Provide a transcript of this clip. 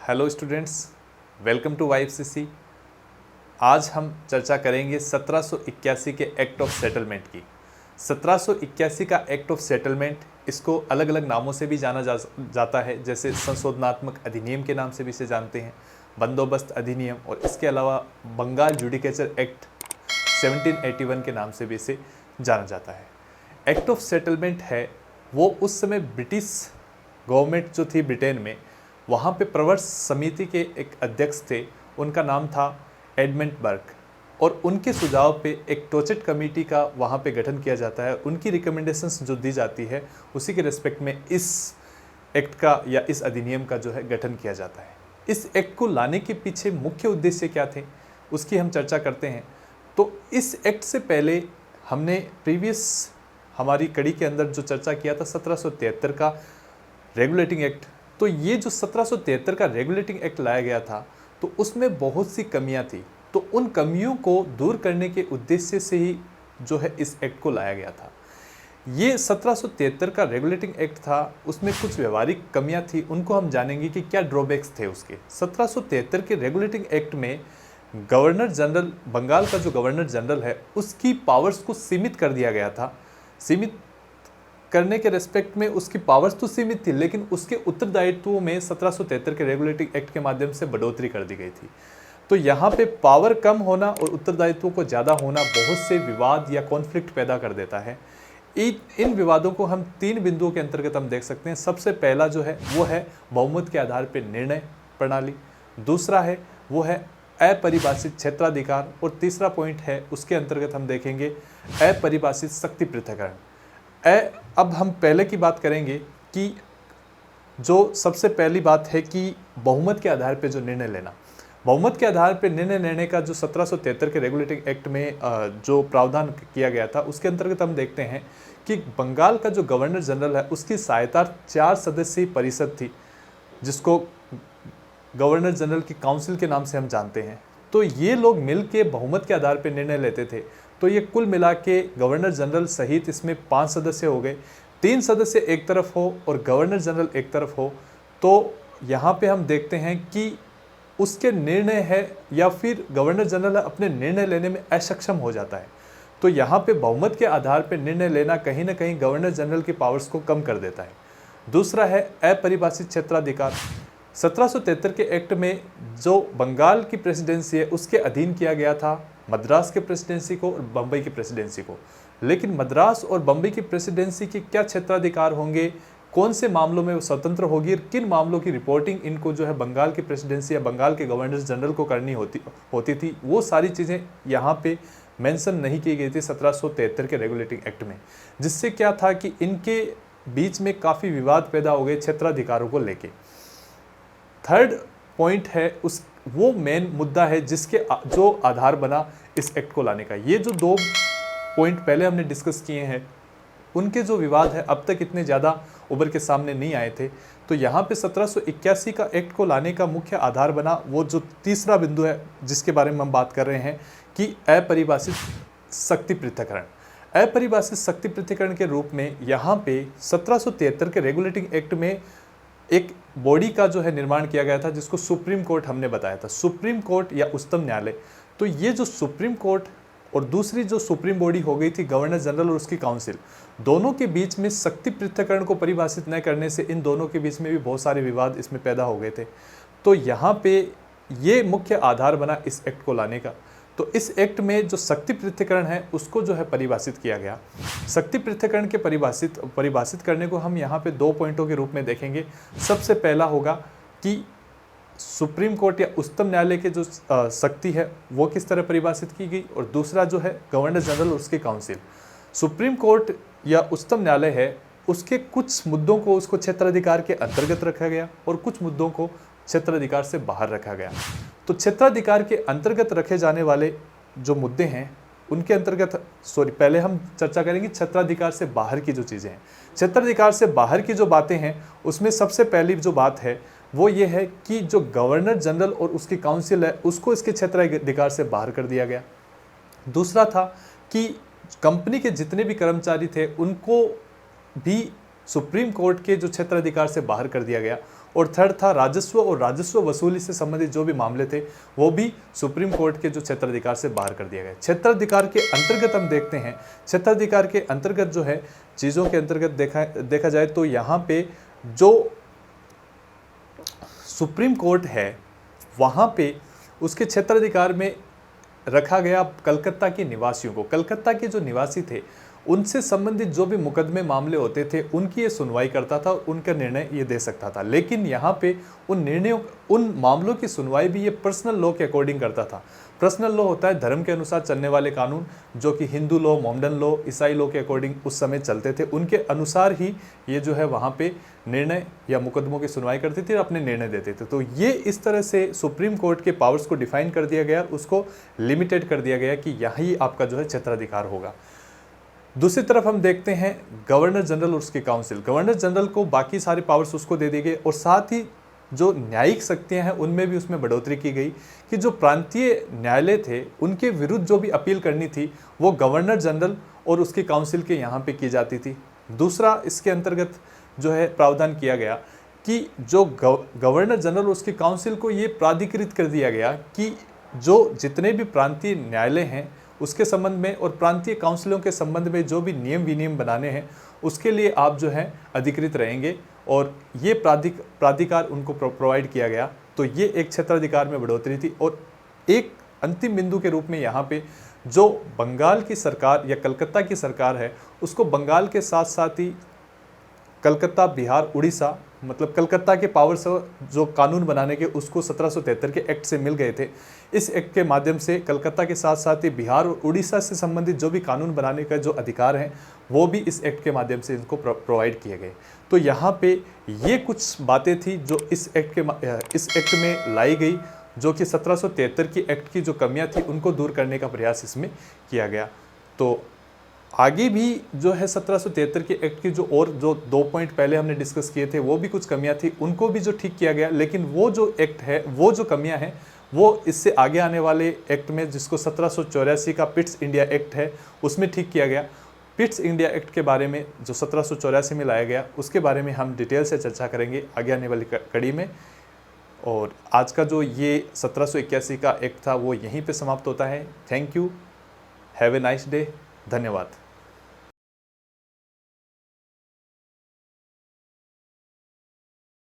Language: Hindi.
Hello students, welcome to YFCC। आज हम चर्चा करेंगे 1781 के एक्ट ऑफ सेटलमेंट की। 1781 का एक्ट ऑफ सेटलमेंट, इसको अलग अलग नामों से भी जाना जाता है, जैसे संशोधनात्मक अधिनियम के नाम से भी इसे जानते हैं, बंदोबस्त अधिनियम, और इसके अलावा बंगाल जुडिकेचर एक्ट 1781 के नाम से भी इसे जाना जाता है। एक्ट ऑफ सेटलमेंट है वो उस समय ब्रिटिश गवर्नमेंट जो थी ब्रिटेन में, वहाँ पे प्रवर समिति के एक अध्यक्ष थे, उनका नाम था एडमंड बर्क, और उनके सुझाव पे एक टोचेट कमेटी का वहाँ पे गठन किया जाता है। उनकी रिकमेंडेशंस जो दी जाती है, उसी के रिस्पेक्ट में इस एक्ट का या इस अधिनियम का जो है गठन किया जाता है। इस एक्ट को लाने के पीछे मुख्य उद्देश्य क्या थे, उसकी हम चर्चा करते हैं। तो इस एक्ट से पहले हमने प्रीवियस हमारी कड़ी के अंदर जो चर्चा किया था 1773 का रेगुलेटिंग एक्ट। तो ये जो 1773 का रेगुलेटिंग एक्ट लाया गया था, तो उसमें बहुत सी कमियां थी। तो उन कमियों को दूर करने के उद्देश्य से ही जो है इस एक्ट को लाया गया था। ये 1773 का रेगुलेटिंग एक्ट था, उसमें कुछ व्यवहारिक कमियां थी, उनको हम जानेंगे कि क्या ड्रॉबैक्स थे उसके। 1773 के रेगुलेटिंग एक्ट में गवर्नर जनरल, बंगाल का जो गवर्नर जनरल है, उसकी पावर्स को सीमित कर दिया गया था। सीमित करने के रेस्पेक्ट में उसकी पावर्स तो सीमित थी, लेकिन उसके उत्तरदायित्वों में 1773 के रेगुलेटिंग एक्ट के माध्यम से बढ़ोतरी कर दी गई थी। तो यहाँ पे पावर कम होना और उत्तरदायित्वों को ज़्यादा होना बहुत से विवाद या कॉन्फ्लिक्ट पैदा कर देता है। इन विवादों को हम 3 बिंदुओं के अंतर्गत हम देख सकते हैं। सबसे पहला जो है वो है बहुमत के आधार पर निर्णय प्रणाली, दूसरा है वो है अपरिभाषित क्षेत्राधिकार, और तीसरा पॉइंट है उसके अंतर्गत हम देखेंगे अपरिभाषित शक्ति पृथक्करण। अब हम पहले की बात करेंगे कि जो सबसे पहली बात है कि बहुमत के आधार पे जो निर्णय लेना। बहुमत के आधार पे निर्णय लेने का जो 1773 के रेगुलेटिंग एक्ट में जो प्रावधान किया गया था, उसके अंतर्गत हम देखते हैं कि बंगाल का जो गवर्नर जनरल है, उसकी सहायता 4 सदस्यीय परिषद थी, जिसको गवर्नर जनरल की काउंसिल के नाम से हम जानते हैं। तो ये लोग मिल के बहुमत के आधार पर निर्णय लेते थे। तो ये कुल मिला के गवर्नर जनरल सहित इसमें 5 सदस्य हो गए। 3 सदस्य एक तरफ हो और गवर्नर जनरल एक तरफ हो, तो यहाँ पे हम देखते हैं कि उसके निर्णय है या फिर गवर्नर जनरल अपने निर्णय लेने में असक्षम हो जाता है। तो यहाँ पे बहुमत के आधार पर निर्णय लेना कहीं ना कहीं गवर्नर जनरल की पावर्स को कम कर देता है। दूसरा है अपरिभाषित क्षेत्राधिकार। 1773 के एक्ट में जो बंगाल की प्रेसिडेंसी है, उसके अधीन किया गया था मद्रास के प्रेसिडेंसी को और बम्बई की प्रेसिडेंसी को। लेकिन मद्रास और बम्बई की प्रेसिडेंसी के क्या क्षेत्राधिकार होंगे, कौन से मामलों में वो स्वतंत्र होगी, और किन मामलों की रिपोर्टिंग इनको जो है बंगाल की प्रेसिडेंसी या बंगाल के गवर्नर जनरल को करनी होती थी, वो सारी चीज़ें यहाँ पे मेंशन नहीं की गई थी 1773 के रेगुलेटिंग एक्ट में। जिससे क्या था कि इनके बीच में काफ़ी विवाद पैदा हो गए क्षेत्राधिकारों को लेके। थर्ड पॉइंट है वो मेन मुद्दा है जिसके जो आधार बना इस एक्ट को लाने का। ये जो 2 पॉइंट पहले हमने डिस्कस किए हैं, उनके जो विवाद है अब तक इतने ज़्यादा उभर के सामने नहीं आए थे। तो यहाँ पे 1781 का एक्ट को लाने का मुख्य आधार बना वो जो तीसरा बिंदु है जिसके बारे में हम बात कर रहे हैं कि अपरिभाषित शक्ति पृथक्करण। अपरिभाषित शक्ति पृथक्करण के रूप में यहाँ पे 1773 के रेगुलेटिंग एक्ट में एक बॉडी का जो है निर्माण किया गया था, जिसको सुप्रीम कोर्ट हमने बताया था, सुप्रीम कोर्ट या उच्चतम न्यायालय। तो ये जो सुप्रीम कोर्ट और दूसरी जो सुप्रीम बॉडी हो गई थी गवर्नर जनरल और उसकी काउंसिल, दोनों के बीच में शक्ति पृथक्करण को परिभाषित न करने से इन दोनों के बीच में भी बहुत सारे विवाद इसमें पैदा हो गए थे। तो यहाँ पे ये मुख्य आधार बना इस एक्ट को लाने का। तो इस एक्ट में जो शक्ति पृथक्करण है उसको जो है परिभाषित किया गया। शक्ति पृथक्करण के परिभाषित करने को हम यहाँ पे 2 पॉइंटों के रूप में देखेंगे। सबसे पहला होगा कि सुप्रीम कोर्ट या उच्चतम न्यायालय के जो शक्ति है वो किस तरह परिभाषित की गई, और दूसरा जो है गवर्नर जनरल और उसकी काउंसिल। सुप्रीम कोर्ट या उच्चतम न्यायालय है, उसके कुछ मुद्दों को उसको क्षेत्राधिकार के अंतर्गत रखा गया और कुछ मुद्दों को क्षेत्राधिकार से बाहर रखा गया। तो क्षेत्राधिकार के अंतर्गत रखे जाने वाले जो मुद्दे हैं उनके अंतर्गत पहले हम चर्चा करेंगे क्षेत्राधिकार से बाहर की जो चीज़ें हैं। क्षेत्राधिकार से बाहर की जो बातें हैं उसमें सबसे पहली जो बात है वो ये है कि जो गवर्नर जनरल और उसकी काउंसिल है उसको इसके क्षेत्राधिकार से बाहर कर दिया गया। दूसरा था कि कंपनी के जितने भी कर्मचारी थे उनको भी सुप्रीम कोर्ट के जो क्षेत्राधिकार से बाहर कर दिया गया। और थर्ड था राजस्व और राजस्व वसूली से संबंधित जो भी मामले थे वो भी सुप्रीम कोर्ट के जो क्षेत्राधिकार से बाहर कर दिया गया। क्षेत्राधिकार के अंतर्गत हम देखते हैं, क्षेत्राधिकार के अंतर्गत जो है चीज़ों के अंतर्गत देखा जाए तो यहाँ पे जो सुप्रीम कोर्ट है वहाँ पे उसके क्षेत्राधिकार में रखा गया कलकत्ता के निवासियों को। कलकत्ता के जो निवासी थे उनसे संबंधित जो भी मुकदमे मामले होते थे उनकी ये सुनवाई करता था, उनका निर्णय ये दे सकता था। लेकिन यहाँ पे उन निर्णयों, उन मामलों की सुनवाई भी ये पर्सनल लॉ के अकॉर्डिंग करता था। पर्सनल लॉ होता है धर्म के अनुसार चलने वाले कानून, जो कि हिंदू लॉ, मोमडन लॉ, ईसाई लॉ के अकॉर्डिंग उस समय चलते थे। उनके अनुसार ही ये जो है वहाँ पे निर्णय या मुकदमों की सुनवाई करती थी और अपने निर्णय देते थे। तो ये इस तरह से सुप्रीम कोर्ट के पावर्स को डिफाइन कर दिया गया, उसको लिमिटेड कर दिया गया कि यही आपका जो है क्षेत्राधिकार होगा। दूसरी तरफ हम देखते हैं गवर्नर जनरल और उसकी काउंसिल। गवर्नर जनरल को बाकी सारे पावर्स उसको दे दिए गए और साथ ही जो न्यायिक शक्तियां हैं उनमें भी उसमें बढ़ोतरी की गई कि जो प्रांतीय न्यायालय थे उनके विरुद्ध जो भी अपील करनी थी वो गवर्नर जनरल और उसकी काउंसिल के यहाँ पे की जाती थी। दूसरा इसके अंतर्गत जो है प्रावधान किया गया कि जो गवर्नर जनरल और उसकी काउंसिल को ये प्राधिकृत कर दिया गया कि जो जितने भी प्रांतीय न्यायालय हैं उसके संबंध में और प्रांतीय काउंसिलों के संबंध में जो भी नियम विनियम बनाने हैं उसके लिए आप जो है अधिकृत रहेंगे और ये प्राधिकार उनको प्रोवाइड किया गया। तो ये एक क्षेत्राधिकार में बढ़ोतरी थी। और एक अंतिम बिंदु के रूप में यहाँ पे जो बंगाल की सरकार या कलकत्ता की सरकार है उसको बंगाल के साथ साथ ही कलकत्ता, बिहार, उड़ीसा, मतलब कलकत्ता के पावर्स जो कानून बनाने के उसको 1773 के एक्ट से मिल गए थे। इस एक्ट के माध्यम से कलकत्ता के साथ साथ ही बिहार और उड़ीसा से संबंधित जो भी कानून बनाने का जो अधिकार हैं वो भी इस एक्ट के माध्यम से इनको प्रोवाइड किए गए। तो यहाँ पे ये कुछ बातें थी जो इस एक्ट में लाई गई, जो कि 1773 की एक्ट की जो कमियाँ थी उनको दूर करने का प्रयास इसमें किया गया। तो आगे भी जो है 1773 के एक्ट की जो 2 पॉइंट पहले हमने डिस्कस किए थे वो भी कुछ कमियां थी, उनको भी जो ठीक किया गया। लेकिन वो जो एक्ट है, वो जो कमियां हैं वो इससे आगे आने वाले एक्ट में, जिसको 1784 का पिट्स इंडिया एक्ट है, उसमें ठीक किया गया। पिट्स इंडिया एक्ट के बारे में जो 1784 में लाया गया उसके बारे में हम डिटेल से चर्चा करेंगे आगे आने वाली कड़ी में। और आज का जो ये 1781 का एक्ट था वो यहीं पे समाप्त होता है। Thank you, have a nice day, धन्यवाद।